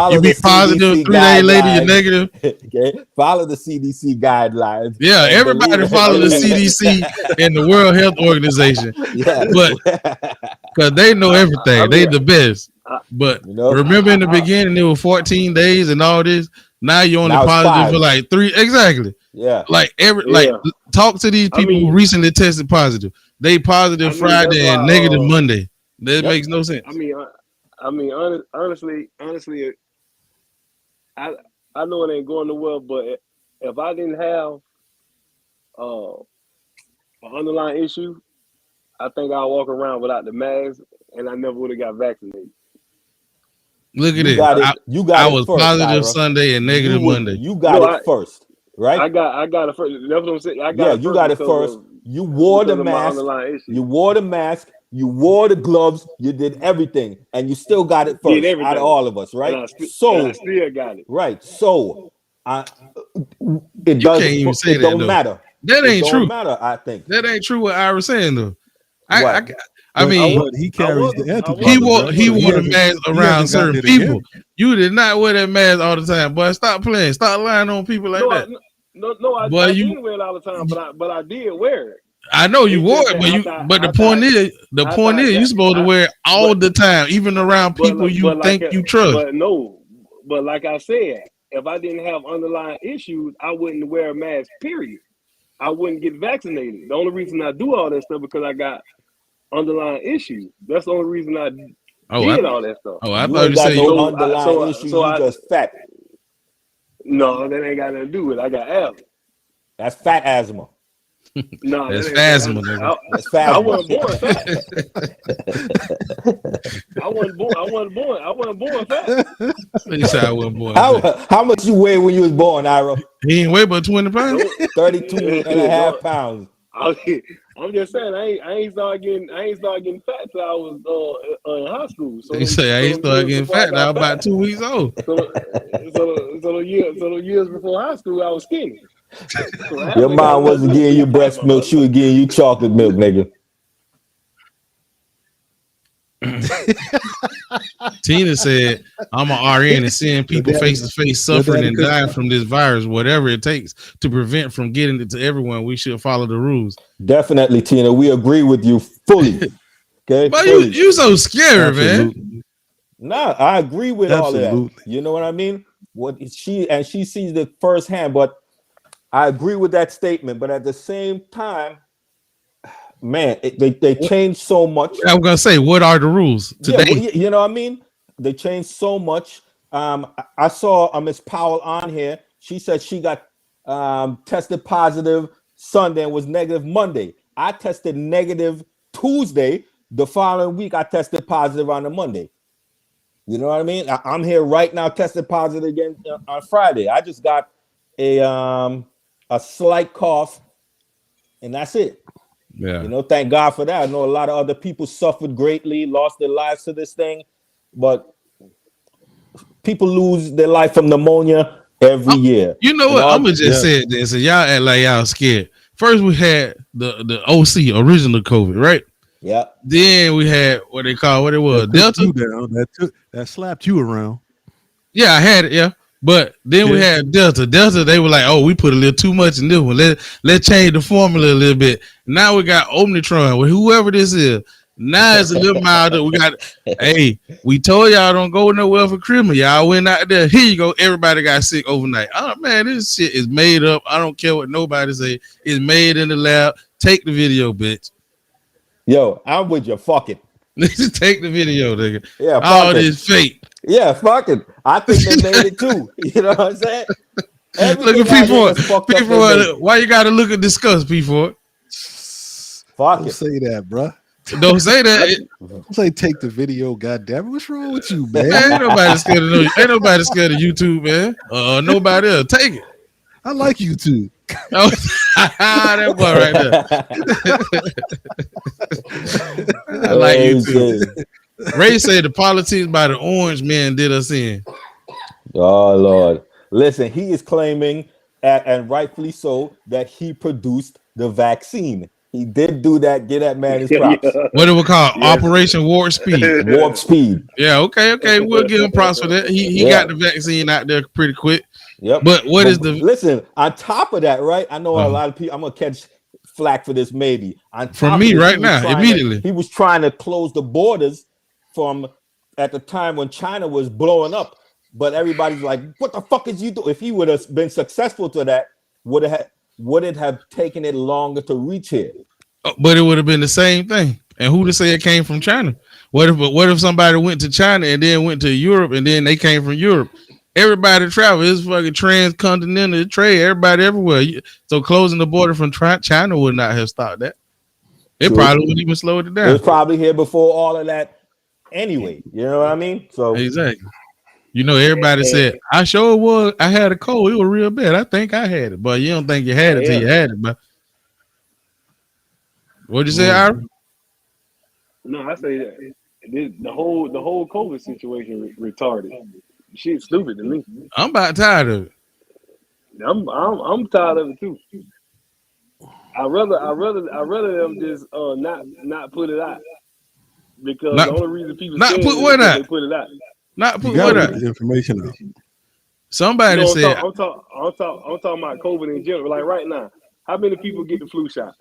You be positive, 3 days later you're negative. Okay, follow the CDC guidelines. Yeah, And everybody believe- follow the CDC and the World Health Organization. Yeah, But because they know everything, they the best. But You know? remember in the beginning, it was 14 days and all this. Now you're only Now it's positive 5. for like 3. Exactly. yeah. Like Yeah. talk to these I people mean- who recently tested positive. They positive I mean, Friday that's and why, negative Monday. That Yep. makes no sense. Honestly, I know it ain't going to well, but if I didn't have an underlying issue, I think I'll walk around without the mask, and I never would have got vaccinated. Look at You it. got it. You got I it was first, positive Ira. Sunday and negative Monday. You got No, it first, right? I got it first. That's what I'm saying. You got it first. You wore the because of my mask. underlying issue. You wore the mask. You wore the gloves. You did everything, and you still got it first everything. out of all of us, And right? I still got it. Right. So, it You does. can't even say It that, don't though. matter. That It ain't don't true. matter. I think. That ain't true what I was saying though. I But mean, he carries the antibody. he wore right? he wore the hasn't- mask he around hasn't certain gotten it people. again. You did not wear that mask all the time, boy. Stop playing. Stop lying on people like that. I Boy, didn't wear it all the time, but I did wear it. I know you It's wore just it, that but the I point is, thought you're supposed to wear it all the time, even around people you think you trust. But like I said, if I didn't have underlying issues, I wouldn't wear a mask. Period. I wouldn't get vaccinated. The only reason I do all that stuff because I got underlying issues. That's the only reason I did all that stuff. Oh, I You thought ain't you got said no you. underlying issue. You just fat. No, that ain't got nothing to do with it. I got asthma. That's fat asthma. No, That's that ain't- phasma, nigga. That's fat. I wasn't born fat. I wasn't born fat. He said I wasn't born. How much you weigh when you was born, Ira? He ain't weigh but 20 pounds. 32 and a half pounds. I'm just saying, I ain't start getting fat till I was in high school. So He say I ain't started getting fat now about 2 weeks old. So the years before high school, I was skinny. So Your mom wasn't giving you breast milk; she was giving you chocolate milk, nigga. Tina said, I'm an RN and seeing people face to face suffering and dying from this virus, whatever it takes to prevent from getting it to everyone, we should follow the rules. Definitely, Tina. We agree with you fully. Okay, But fully. you so scary, man. Nah, I agree with all of Absolutely. that. You know what I mean? She sees it firsthand, but I agree with that statement. But at the same time, man, they changed so much. I'm gonna say, what are the rules today? Yeah, you know what I mean? They changed so much. I saw Miss Powell on here. She said she got tested positive Sunday and was negative Monday. I tested negative Tuesday. The following week, I tested positive on a Monday. You know what I mean? I'm here right now, tested positive again on Friday. I just got a slight cough, and that's it. Yeah. You know, thank God for that. I know a lot of other people suffered greatly, lost their lives to this thing, but people lose their life from pneumonia every year. You know And what? all- I'm gonna just say this, and y'all act like y'all scared. First, we had the OC original COVID, right? Yeah. Then we had what they call what it was That took Delta. you down. That slapped you around. Yeah, I had it. Yeah, but then we Yeah. had Delta. Delta, they were like, "Oh, we put a little too much in this one. Let's change the formula a little bit." Now we got Omicron. With whoever this is, now it's a little milder. We got. Hey, we told y'all don't go nowhere for Christmas. Y'all went out there. Here you go. Everybody got sick overnight. Oh man, this shit is made up. I don't care what nobody say. It's made in the lab. Take the video, bitch. Yo, I'm with you. Fuck it. Just take the video, nigga. Yeah, All fuck it. this fake. Yeah, fuck it. I think they made it too. You know what I'm saying? Look at Everything out here is P4. fucked up, they P4. made. Why you gotta look at discuss P4? Fuck Don't it. say that, bruh. Don't say that. Don't say take the video. Goddamn it, what's wrong with you, man? Man, ain't nobody scared of no, ain't nobody scared of YouTube, man. Nobody else. Take it. I like you too. Oh, that boy right there. I like you too. Ray said the politics by the orange man did us in. Oh Lord. Listen, he is claiming, and rightfully so, that he produced the vaccine. He did do that. Give that man his props. What it was called? Operation Warp Speed. Warp speed. Yeah, okay. We'll give him props for that. He got the vaccine out there pretty quick. Yep. But what is the listen? On top of that, right? I know a lot of people. I'm gonna catch flack for this, maybe. On top from of me this, right he was now, trying immediately. he was trying to close the borders from at the time when China was blowing up. But everybody's like, "What the fuck is you doing?" If he would have been successful to that, would it have taken it longer to reach here? But it would have been the same thing. And who to say it came from China? What if somebody went to China and then went to Europe and then they came from Europe? Everybody travel. It's fucking transcontinental trade. Everybody everywhere. So closing the border from China would not have stopped that. It True. probably wouldn't even slowed it It down. was probably here before all of that. Anyway, you know what I mean? So Exactly. You know, everybody said, I sure was. I had a cold. It was real bad. I think I had it. But you don't think you had it till you had it. But what'd you say, Ira? No, I say that the whole COVID situation retarded. Shit's stupid to me. I'm about tired of it. I'm tired of it too. I rather them just not put it out because the only reason people not scared put is what because out? they put it out. Not put You gotta what get out? the information out. Somebody I'm said, talking about COVID in general. Like right now, how many people get the flu shot?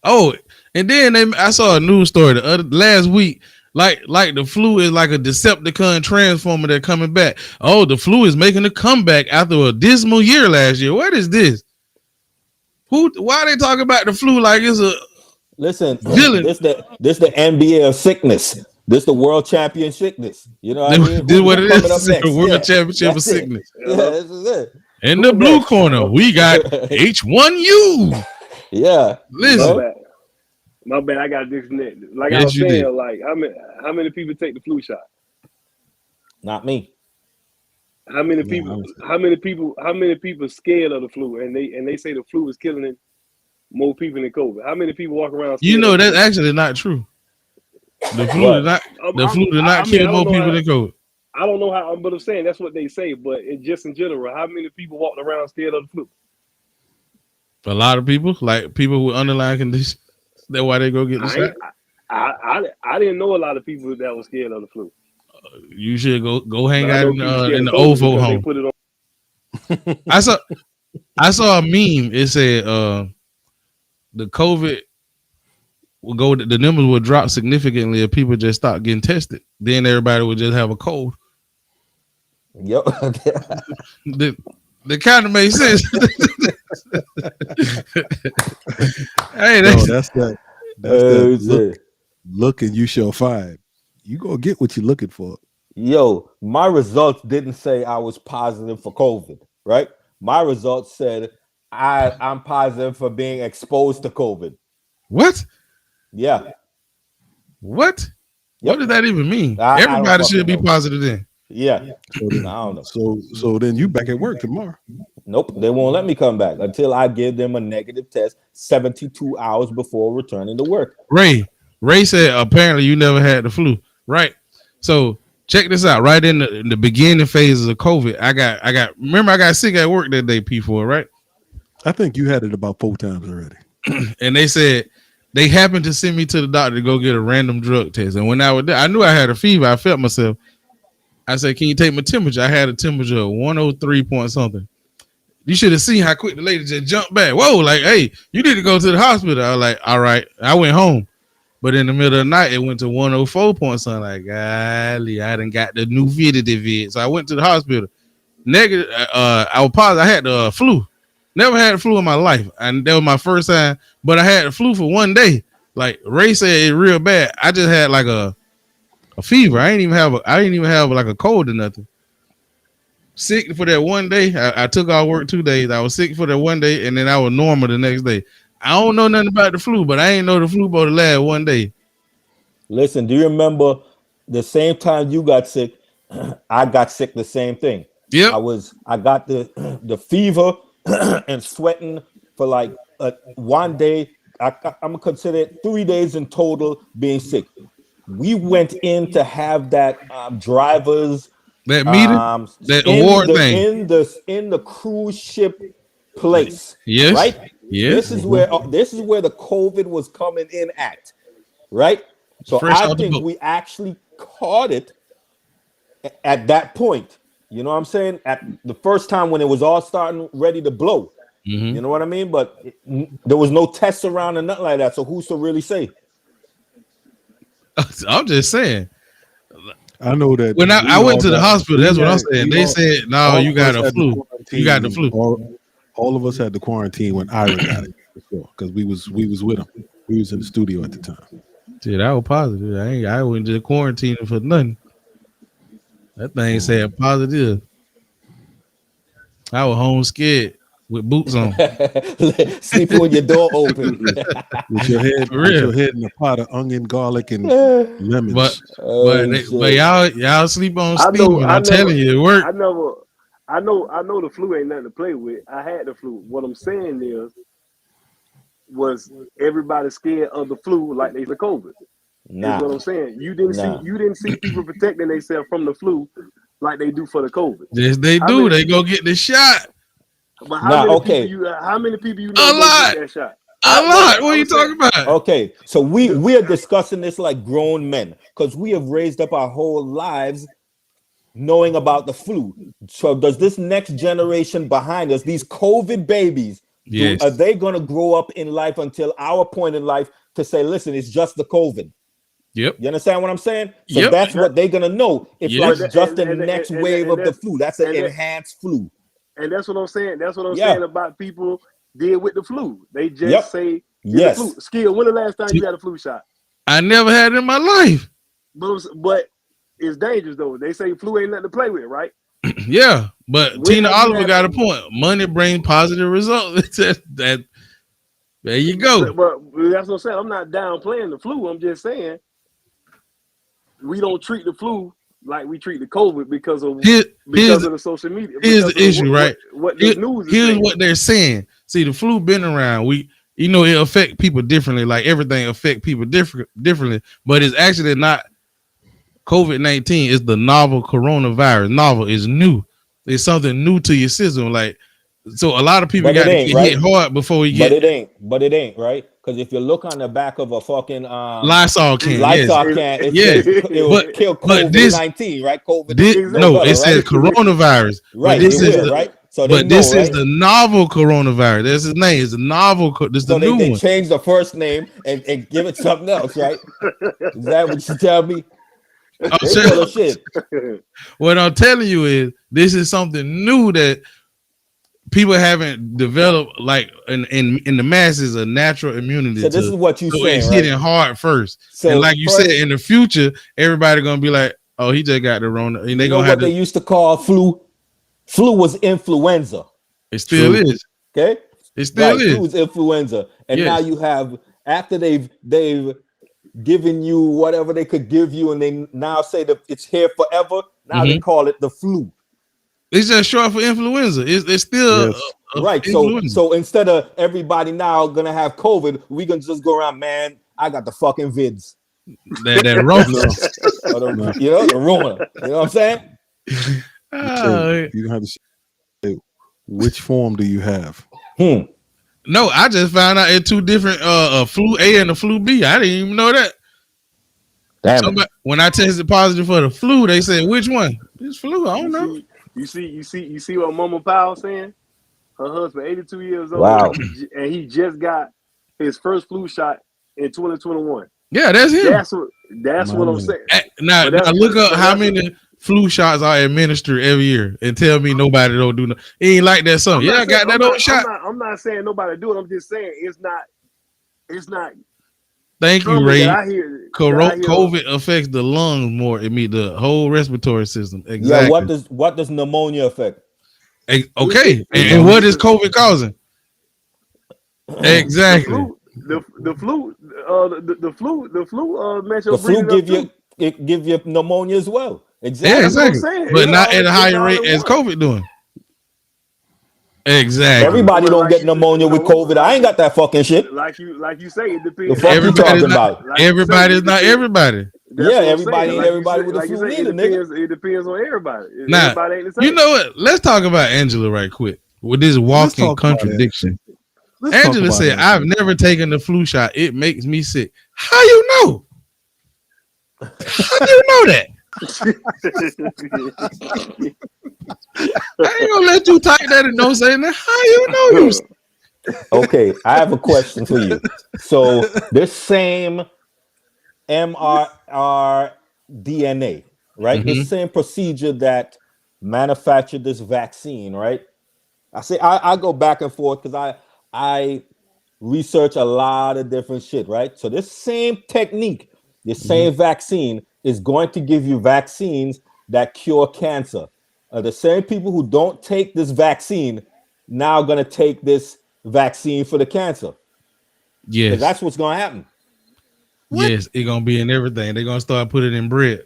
oh, and then I saw a news story last week. Like the flu is like a Decepticon transformer that's coming back. Oh, the flu is making a comeback after a dismal year last year. What is this? Why are they talking about the flu like it's a listen, villain? this the NBA of sickness. This the world champion sickness. You know what I mean? This is what it Coming up is. next? The world Yeah, championship of that's it. sickness. Yeah, this is it. In the blue corner, we got H1U. Yeah. Listen. My bad. I got disconnected. Like Yes, I was you saying, did. like how many people take the flu shot? Not me. How many people scared of the flu and they say the flu is killing more people than COVID? How many people walk around? You scared know of the that's flu? actually not true. The flu did not kill more people than COVID. I don't know how, but I'm saying that's what they say. But just in general, how many people walked around scared of the flu? A lot of people, like people with underlying conditions, that's why they go get the shot. I didn't know a lot of people that were scared of the flu. You should go hang But I out know people scared in of the COVID old folk because they home. put it on. I saw a meme. It said the COVID will go. The numbers will drop significantly if people just stop getting tested. Then everybody would just have a cold. Yep. The kind of makes sense. Hey, That's that look and you shall find. You gonna get what you're looking for. Yo, my results didn't say I was positive for COVID, right? My results said I'm positive for being exposed to COVID. What? Yeah. What? What does that even mean? I don't Everybody should be fucking know. positive then. Yeah. So then, I don't know. So then you back at work tomorrow. Nope, they won't let me come back until I give them a negative test 72 hours before returning to work. Ray said apparently you never had the flu, right? So check this out. Right in the beginning phases of COVID, I got sick at work that day, P4, right? I think you had it about 4 times already. And they said they happened to send me to the doctor to go get a random drug test. And when I was there, I knew I had a fever. I felt myself. I said, "Can you take my temperature?" I had a temperature of 103 point something. You should have seen how quick the lady just jumped back. Whoa, like, hey, you need to go to the hospital. I was like, all right. I went home. But in the middle of the night, it went to 104 point something. Like, golly, I done got the new vid. So I went to the hospital. Negative. I was positive. I had the flu. Never had the flu in my life. And that was my first time. But I had the flu for one day. Like Ray said, it's real bad. I just had like a fever. I didn't even have like a cold or nothing. Sick for that one day. I took off work 2 days. I was sick for that one day, and then I was normal the next day. I don't know nothing about the flu, but I ain't know the flu about the last one day. Listen, do you remember the same time you got sick? I got sick the same thing. Yeah, I got the fever and sweating for like 1 day. I'm consider it 3 days in total being sick. We went in to have that drivers. That meeting, that award thing in the cruise ship place. Yes, right. Yes. This is where the COVID was coming in at, right? So I think we actually caught it at that point. You know what I'm saying? At the first time when it was all starting ready to blow. Mm-hmm. You know what I mean? But there was no tests around and nothing like that. So who's to really say? I'm just saying. I know that when I went to the hospital, that's what I'm saying. They said, "No, you got a flu. You got the flu." All of us had the quarantine when Ira got it, because we was with him. We was in the studio at the time. Dude, I was positive. I went to quarantine for nothing. That thing said positive. I was home scared with boots on. Sleeping with your door open. with your head in a pot of onion, garlic, and lemons. But y'all sleep on steam. I'm telling you, it worked. I know the flu ain't nothing to play with. I had the flu. What I'm saying was everybody scared of the flu like they the COVID. That's what I'm saying. You didn't see people protecting themselves from the flu like they do for the COVID. Yes, they do. They go get the shot. But how many people you know a lot. Get that shot? A lot. What are you talking about? Okay, so we are discussing this like grown men because we have raised up our whole lives knowing about the flu. So does this next generation behind us, these COVID babies, yes, are they going to grow up in life until our point in life to say, listen, it's just the COVID? Yep. You understand what I'm saying? So that's what they're going to know. It's like just the next wave of the flu. That's an enhanced flu. And that's what I'm saying. That's what I'm saying about people deal with the flu. They just say, yes. The flu. Skill, when the last time you had a flu shot? I never had it in my life. But it's dangerous though. They say flu ain't nothing to play with, right? Yeah, but Tina Oliver got a point. Money brings positive results. That there you go. But that's what I'm saying. I'm not downplaying the flu. I'm just saying we don't treat the flu like we treat the COVID because of the social media. Here's the issue, right? What the news is here's saying. What they're saying. See, the flu been around. It affect people differently. Like everything affect people differently, but it's actually not COVID-19. It's the novel coronavirus. Novel is new. It's something new to your system. Like, so a lot of people got to get hit hard before we get. But it ain't right. Because if you look on the back of a fucking Lysol can, it says it will kill COVID-19, right? It says coronavirus. Right. This is right. So this is the novel coronavirus. That's his name. It's the novel. This is the new one. They changed the first name and give it something else, right? Is that what you tell me? What I'm telling you is this is something new that people haven't developed, like in the masses, a natural immunity. So this is what you saying, it's right? hitting hard first. So and like you said, in the future, everybody gonna be like, "Oh, he just got the Rona." And they gonna have what they used to call flu. Flu was influenza. It still is. Okay, it still is. Flu was influenza, and now you have after they've given you whatever they could give you, and they now say that it's here forever. Now they call it the flu. It's just short for influenza. It's still right. So instead of everybody now gonna have COVID, we can just go around, man. I got the fucking vids. That Rona. You know, the Rona. You know what I'm saying? You have to say, which form do you have? No, I just found out it's two different flu A and the flu B. I didn't even know that. Damn. When I tested positive for the flu, they said, which one? It's flu. I don't know. You see what Mama Powell saying? Her husband, 82 years old, Wow. and he just got his first flu shot in 2021. Yeah, that's him. That's what I'm saying. Now look up how many flu shots are administered every year and tell me nobody don't do no. It ain't like that something. Yeah, I got that old shot. I'm not saying nobody do it. I'm just saying it's not. Thank you, Ray. COVID COVID affects the lungs more. It means the whole respiratory system. Exactly. Yeah. What does pneumonia affect? Okay. And what is COVID causing? Exactly. The flu give you pneumonia as well. Exactly. Yeah, exactly. But not at a higher rate as COVID doing. Exactly. Everybody don't get pneumonia with COVID. I ain't got that fucking shit. Like you say, it depends. The fuck you talking about? Everybody's not everybody. Yeah, everybody ain't everybody with the flu either, nigga. It depends on everybody. Now, everybody ain't the same. You know what? Let's talk about Angela right quick with this walking contradiction. Angela said, "I've never taken the flu shot. It makes me sick." How you know? How do you know that? I ain't gonna let you type that and don't say that. How you know you? Okay, I have a question for you. So this same mRNA, right? This same procedure that manufactured this vaccine, right? I go back and forth because I research a lot of different shit, right? So this same technique, this same vaccine is going to give you vaccines that cure cancer. The same people who don't take this vaccine now going to take this vaccine for the cancer. Yes. That's what's going to happen. Yes, it's going to be in everything. They're going to start putting it in bread.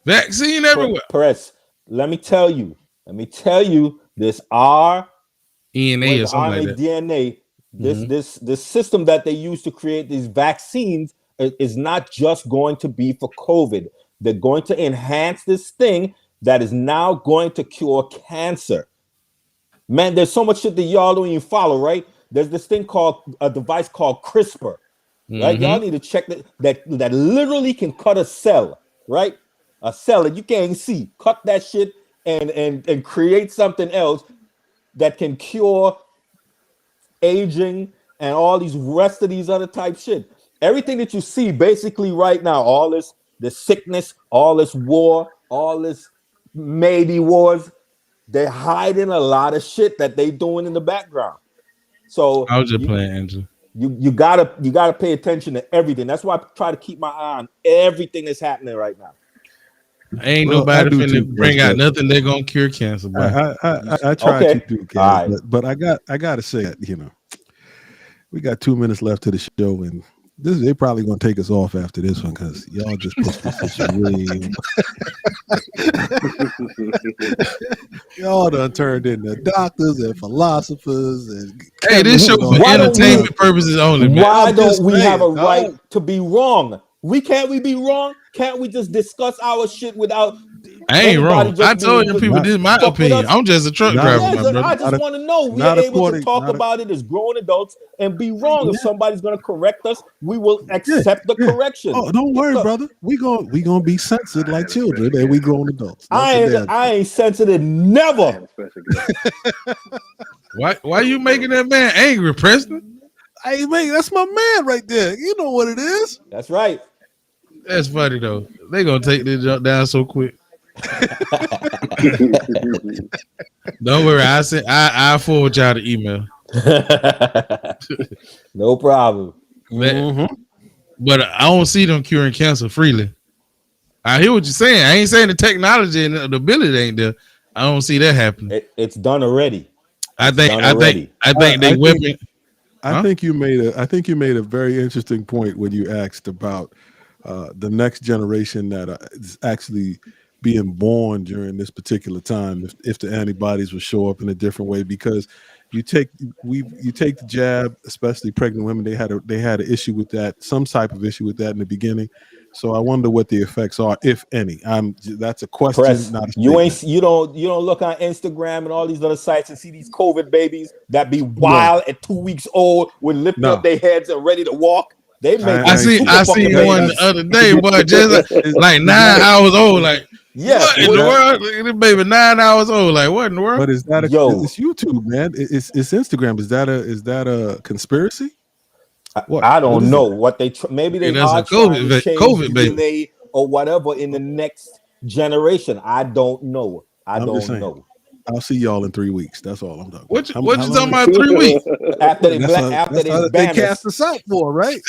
Vaccine everywhere. Press. Let me tell you, this RNA or something like that. DNA, this system that they use to create these vaccines is not just going to be for COVID. They're going to enhance this thing that is now going to cure cancer. Man, there's so much shit that y'all don't even follow, right? There's this thing called a device called CRISPR, right? Y'all need to check that literally can cut a cell, right? A cell that you can't see. Cut that shit and create something else that can cure aging and all these rest of these other type shit. Everything that you see basically right now, all this sickness, all this war, all this maybe wars, they're hiding a lot of shit that they doing in the background. So I was just playing, Andrew. You gotta pay attention to everything. That's why I try to keep my eye on everything that's happening right now. Ain't nobody finna bring out nothing they're gonna cure cancer. I try to do, but I gotta say it. You know, we got 2 minutes left to the show, and they probably gonna take us off after this one because y'all just pushed this way. Y'all done turned into doctors and philosophers and this show for entertainment purposes only. Man. Why don't we have a right to be wrong? Can't we be wrong? Can't we just discuss our shit without? I ain't wrong. I told you people this is my opinion. I'm just a truck driver, my brother. I just want to know we are able to talk about it as grown adults and be wrong. If somebody's gonna correct us, we will accept the correction. Oh, don't worry, brother. We gonna be sensitive like children, and we grown adults. I ain't sensitive, never. Why you making that man angry, Preston? Hey, man, that's my man right there. You know what it is. That's right. That's funny though. They gonna take this jump down so quick. Don't worry, I forward y'all the email. No problem. But I don't see them curing cancer freely. I hear what you're saying. I ain't saying the technology and the ability ain't there. I don't see that happening. It's done already. I think you made a very interesting point when you asked about the next generation that is actually being born during this particular time, if the antibodies will show up in a different way, because you take the jab, especially pregnant women, they had an issue with that, some type of issue with that in the beginning. So I wonder what the effects are, if any. That's a question, Press, not a you statement. don't look on Instagram and all these other sites and see these COVID babies that be wild at 2 weeks old with lifting up their heads and ready to walk. They make I seen one the other day, boy, just like 9 hours old. Like, what in the world? This baby 9 hours old. Like, what in the world? But is that it's YouTube, man? It's Instagram. Is that a conspiracy? I don't know what they maybe they that's are a COVID, trying to change COVID baby. DNA or whatever in the next generation. I don't know. I I'm don't just saying. know. I'll see y'all in 3 weeks. That's all I'm talking. What about. you talking about 3 weeks? After they they cast us out for, right?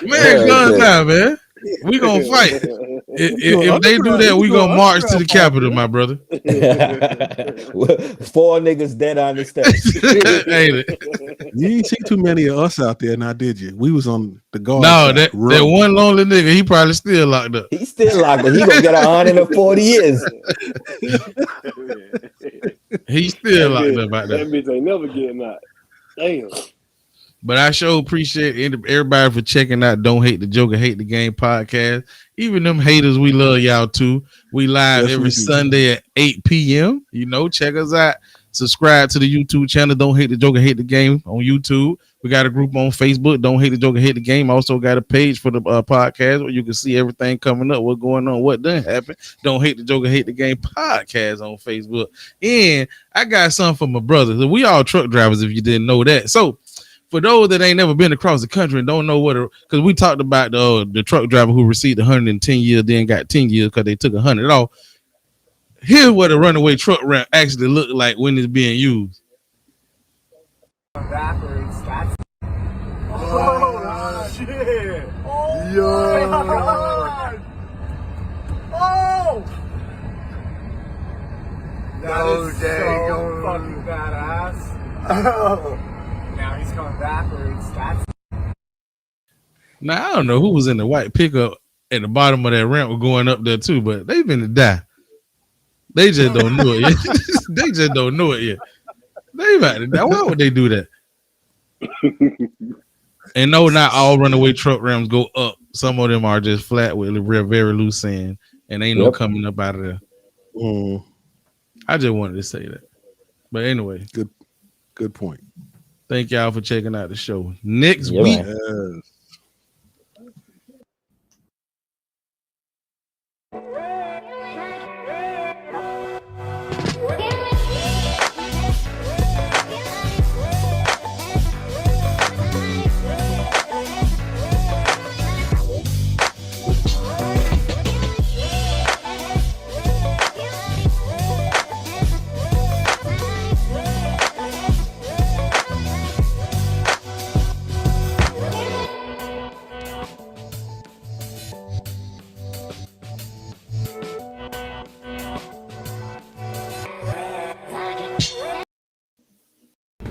Man, guns down, man. We gonna fight. If they do that, we gonna march to the Capitol, my brother. 4 niggas dead on the steps. You didn't see too many of us out there, now did you? We was on the guard. No, that one lonely nigga, he probably still locked up. He's still locked up. He gonna get 140 years. He's still locked up out there. That bitch ain't never getting out. Damn. But I sure appreciate everybody for checking out Don't Hate the Joker, Hate the Game podcast. Even them haters, we love y'all too. We live every Sunday at 8 p.m. You know, check us out. Subscribe to the YouTube channel, Don't Hate the Joker, Hate the Game on YouTube. We got a group on Facebook, Don't Hate the Joker, Hate the Game. Also got a page for the podcast where you can see everything coming up, what's going on, what done happened. Don't Hate the Joker, Hate the Game podcast on Facebook. And I got something for my brothers. We all truck drivers if you didn't know that. So for those that ain't never been across the country and don't know what, because we talked about the truck driver who received 110 years, then got 10 years because they took 100 off. Here's what a runaway truck ramp actually look like when it's being used. Backwards, that's... Oh, shit! Oh, yo! Oh! That is so fucking badass. Now he's coming backwards. That's... Now, I don't know who was in the white pickup at the bottom of that ramp going up there too, but they've been to die. They just don't know it yet. They just don't know it yet. They about to die. Why would they do that? And no, not all runaway truck ramps go up. Some of them are just flat with very loose sand, and ain't no coming up out of there. I just wanted to say that. But anyway, good point. Thank y'all for checking out the show. Next week.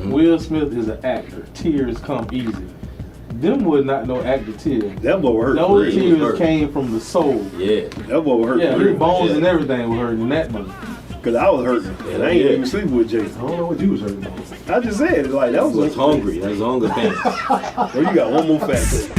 Will Smith is an actor. Tears come easy. Them was not no actor tears. That boy hurt. Those tears came from the soul. Yeah. That boy hurt. Yeah, his bones and everything were hurting in that month. Cause I was hurting. And I ain't even sleeping with Jason. I don't know what you was hurting. I just said, like, that was hungry. That's hunger pain. Well, you got one more fact.